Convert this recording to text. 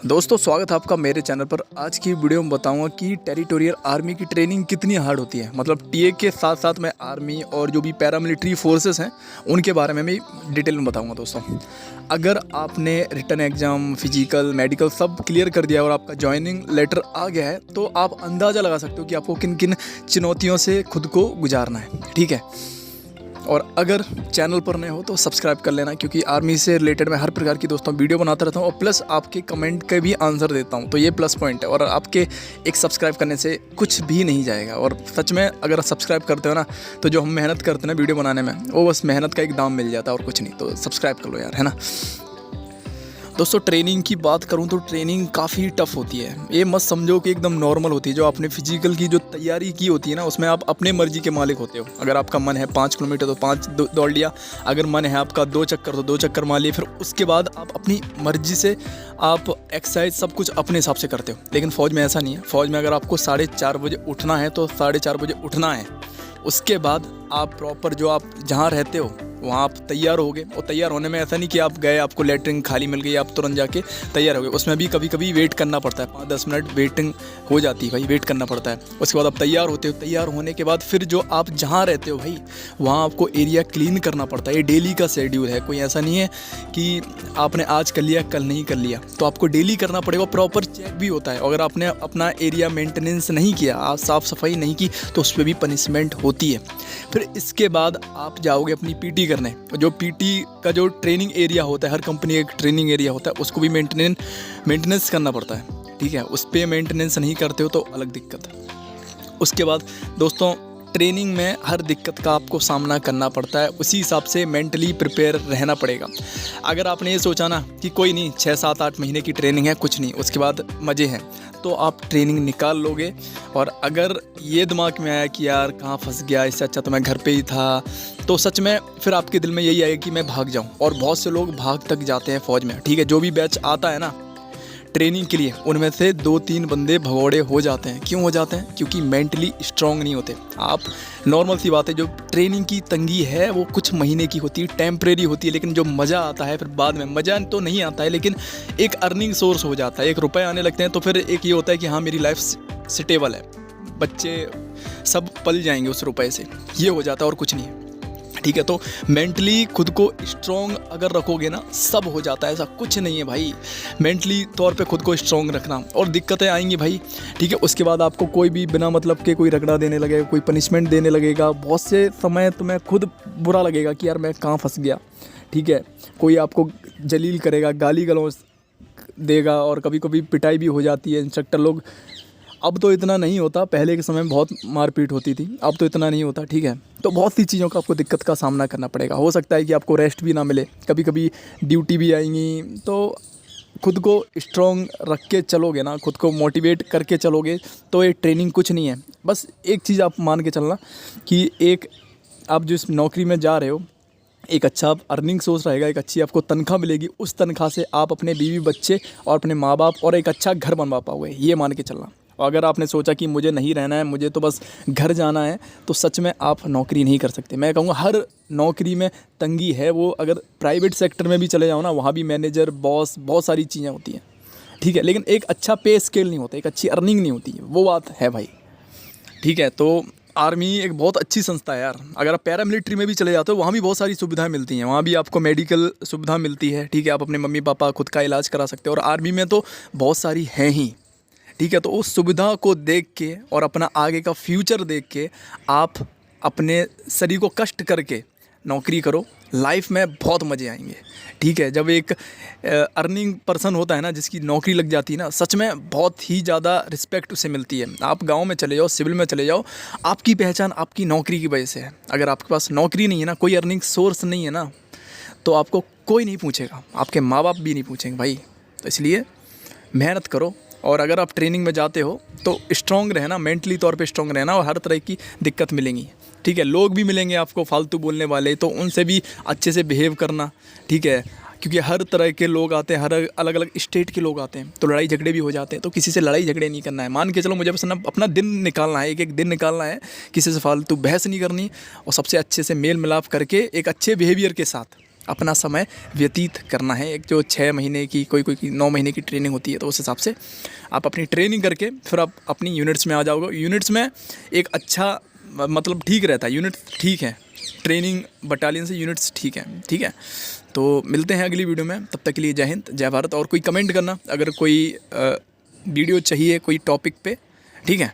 दोस्तों स्वागत है आपका मेरे चैनल पर। आज की वीडियो में बताऊंगा कि टेरिटोरियल आर्मी की ट्रेनिंग कितनी हार्ड होती है। मतलब टीए के साथ साथ मैं आर्मी और जो भी पैरामिलिट्री फोर्सेस हैं उनके बारे में भी डिटेल में बताऊंगा। दोस्तों अगर आपने रिटन एग्ज़ाम, फिजिकल, मेडिकल सब क्लियर कर दिया और आपका ज्वाइनिंग लेटर आ गया है तो आप अंदाज़ा लगा सकते हो कि आपको किन किन चुनौतियों से खुद को गुजारना है। ठीक है, और अगर चैनल पर नए हो तो सब्सक्राइब कर लेना, क्योंकि आर्मी से रिलेटेड मैं हर प्रकार की दोस्तों वीडियो बनाता रहता हूँ और प्लस आपके कमेंट के भी आंसर देता हूँ। तो ये प्लस पॉइंट है और आपके एक सब्सक्राइब करने से कुछ भी नहीं जाएगा। और सच में अगर सब्सक्राइब करते हो ना तो जो हम मेहनत करते हैं ना वीडियो बनाने में, वो बस मेहनत का एक दाम मिल जाता है और कुछ नहीं। तो सब्सक्राइब कर लो यार, है ना। दोस्तों ट्रेनिंग की बात करूं तो ट्रेनिंग काफ़ी टफ होती है। ये मत समझो कि एकदम नॉर्मल होती है। जो आपने फिजिकल की जो तैयारी की होती है ना, उसमें आप अपने मर्जी के मालिक होते हो। अगर आपका मन है 5 किलोमीटर तो 5 दौड़ लिया, अगर मन है आपका 2 चक्कर तो 2 चक्कर मार लिए। फिर उसके बाद आप अपनी मर्जी से आप एक्सरसाइज सब कुछ अपने हिसाब से करते हो। लेकिन फ़ौज में ऐसा नहीं है। फ़ौज में अगर आपको 4:30 बजे उठना है तो 4:30 बजे उठना है। उसके बाद आप प्रॉपर जो आप जहाँ रहते हो वहाँ आप तैयार हो गए। और तैयार होने में ऐसा नहीं कि आप गए, आपको लेटरिन खाली मिल गई, आप तुरंत जाके तैयार हो गए। उसमें भी कभी कभी वेट करना पड़ता है, 5-10 मिनट वेटिंग हो जाती है भाई, वेट करना पड़ता है। उसके बाद आप तैयार होते हो। तैयार होने के बाद फिर जो आप जहाँ रहते हो भाई वहाँ आपको एरिया क्लीन करना पड़ता है। ये डेली का शेड्यूल है, कोई ऐसा नहीं है कि आपने आज कर लिया कल नहीं कर लिया। तो आपको डेली करना पड़ेगा। प्रॉपर चेक भी होता है। अगर आपने अपना एरिया मेंटेनेंस नहीं किया, आप साफ़ सफाई नहीं की तो उस पर भी पनिशमेंट होती है। फिर इसके बाद आप जाओगे अपनी पीटी करने। जो पीटी का जो ट्रेनिंग एरिया होता है, हर कंपनी का एक ट्रेनिंग एरिया होता है, उसको भी मेंटेनेंस करना पड़ता है। ठीक है, उस पर मेंटेनेंस नहीं करते हो तो अलग दिक्कत है। उसके बाद दोस्तों ट्रेनिंग में हर दिक्कत का आपको सामना करना पड़ता है। उसी हिसाब से मेंटली प्रिपेयर रहना पड़ेगा। अगर आपने ये सोचा ना कि कोई नहीं 6-7-8 महीने की ट्रेनिंग है, कुछ नहीं, उसके बाद मज़े हैं, तो आप ट्रेनिंग निकाल लोगे। और अगर ये दिमाग में आया कि यार कहाँ फंस गया, इससे अच्छा तो मैं घर पे ही था, तो सच में फिर आपके दिल में यही आएगा कि मैं भाग जाऊँ। और बहुत से लोग भाग तक जाते हैं फ़ौज में। ठीक है, जो भी बैच आता है ना ट्रेनिंग के लिए, उनमें से 2-3 बंदे भगौड़े हो जाते हैं। क्यों हो जाते हैं? क्योंकि मेंटली स्ट्रांग नहीं होते। आप नॉर्मल सी बात है, जो ट्रेनिंग की तंगी है वो कुछ महीने की होती है, टेम्परेरी होती है। लेकिन जो मज़ा आता है फिर बाद में, मज़ा तो नहीं आता है लेकिन एक अर्निंग सोर्स हो जाता है, एक रुपए आने लगते हैं। तो फिर एक ये होता है कि हाँ मेरी लाइफ स्टेबल है, बच्चे सब पल जाएंगे उस रुपए से, ये हो जाता है और कुछ नहीं है। ठीक है, तो मेंटली खुद को स्ट्रॉन्ग अगर रखोगे ना सब हो जाता है। ऐसा कुछ नहीं है भाई, मेंटली तौर पे खुद को स्ट्रॉन्ग रखना। और दिक्कतें आएंगी भाई, ठीक है। उसके बाद आपको कोई भी बिना मतलब के कोई रगड़ा देने लगेगा, कोई पनिशमेंट देने लगेगा। बहुत से समय तुम्हें खुद बुरा लगेगा कि यार मैं कहाँ फंस गया। ठीक है, कोई आपको जलील करेगा, गाली गलौज देगा और कभी कभी पिटाई भी हो जाती है। इंस्ट्रक्टर लोग, अब तो इतना नहीं होता, पहले के समय में बहुत मारपीट होती थी, अब तो इतना नहीं होता। ठीक है, तो बहुत सी चीज़ों का आपको दिक्कत का सामना करना पड़ेगा। हो सकता है कि आपको रेस्ट भी ना मिले, कभी कभी ड्यूटी भी आएंगी। तो खुद को स्ट्रॉन्ग रख के चलोगे ना, खुद को मोटिवेट करके चलोगे तो ये ट्रेनिंग कुछ नहीं है। बस एक चीज़ आप मान के चलना कि एक आप जिस नौकरी में जा रहे हो, एक अच्छा अर्निंग सोर्स रहेगा, एक अच्छी आपको तनख्वाह मिलेगी। उस तनख्वाह से आप अपने बीवी बच्चे और अपने माँ बाप और एक अच्छा घर बनवा पाओगे, ये मान के चलना। और अगर आपने सोचा कि मुझे नहीं रहना है, मुझे तो बस घर जाना है, तो सच में आप नौकरी नहीं कर सकते। मैं कहूँगा हर नौकरी में तंगी है। वो अगर प्राइवेट सेक्टर में भी चले जाओ ना, वहाँ भी मैनेजर, बॉस, बहुत सारी चीज़ें होती हैं। ठीक है, लेकिन एक अच्छा पे स्केल नहीं होता, एक अच्छी अर्निंग नहीं होती है, वो बात है भाई। ठीक है, तो आर्मी एक बहुत अच्छी संस्था है यार। अगर आप पैरामिलिट्री में भी चले जाते हो वहाँ भी बहुत सारी सुविधाएं मिलती हैं। वहाँ भी आपको मेडिकल सुविधा मिलती है। ठीक है, आप अपने मम्मी पापा खुद का इलाज करा सकते हो। और आर्मी में तो बहुत सारी हैं ही। ठीक है, तो उस सुविधा को देख के और अपना आगे का फ्यूचर देख के आप अपने शरीर को कष्ट करके नौकरी करो, लाइफ में बहुत मज़े आएंगे। ठीक है, जब एक अर्निंग पर्सन होता है ना, जिसकी नौकरी लग जाती है ना, सच में बहुत ही ज़्यादा रिस्पेक्ट उसे मिलती है। आप गांव में चले जाओ, सिविल में चले जाओ, आपकी पहचान आपकी नौकरी की वजह से है। अगर आपके पास नौकरी नहीं है ना, कोई अर्निंग सोर्स नहीं है ना, तो आपको कोई नहीं पूछेगा, आपके माँ बाप भी नहीं पूछेंगे भाई। तो इसलिए मेहनत करो। और अगर आप ट्रेनिंग में जाते हो तो स्ट्रॉन्ग रहना, मेंटली तौर पे स्ट्रॉन्ग रहना। और हर तरह की दिक्कत मिलेंगी। ठीक है, लोग भी मिलेंगे आपको फालतू बोलने वाले, तो उनसे भी अच्छे से बिहेव करना। ठीक है, क्योंकि हर तरह के लोग आते हैं, हर अलग अलग स्टेट के लोग आते हैं, तो लड़ाई झगड़े भी हो जाते हैं। तो किसी से लड़ाई झगड़े नहीं करना है। मान के चलो मुझे बस अपना दिन निकालना है, एक दिन निकालना है, किसी से फालतू बहस नहीं करनी। और सबसे अच्छे से मेल मिलाप करके एक अच्छे बिहेवियर के साथ अपना समय व्यतीत करना है। एक जो 6 महीने की कोई 9 महीने की ट्रेनिंग होती है, तो उस हिसाब से आप अपनी ट्रेनिंग करके फिर आप अपनी यूनिट्स में आ जाओगे। यूनिट्स में एक अच्छा मतलब ठीक रहता है, यूनिट ठीक है, ट्रेनिंग बटालियन से यूनिट्स ठीक है। ठीक है, तो मिलते हैं अगली वीडियो में, तब तक के लिए जय हिंद जय भारत। और कोई कमेंट करना अगर कोई वीडियो चाहिए कोई टॉपिक पे, ठीक है।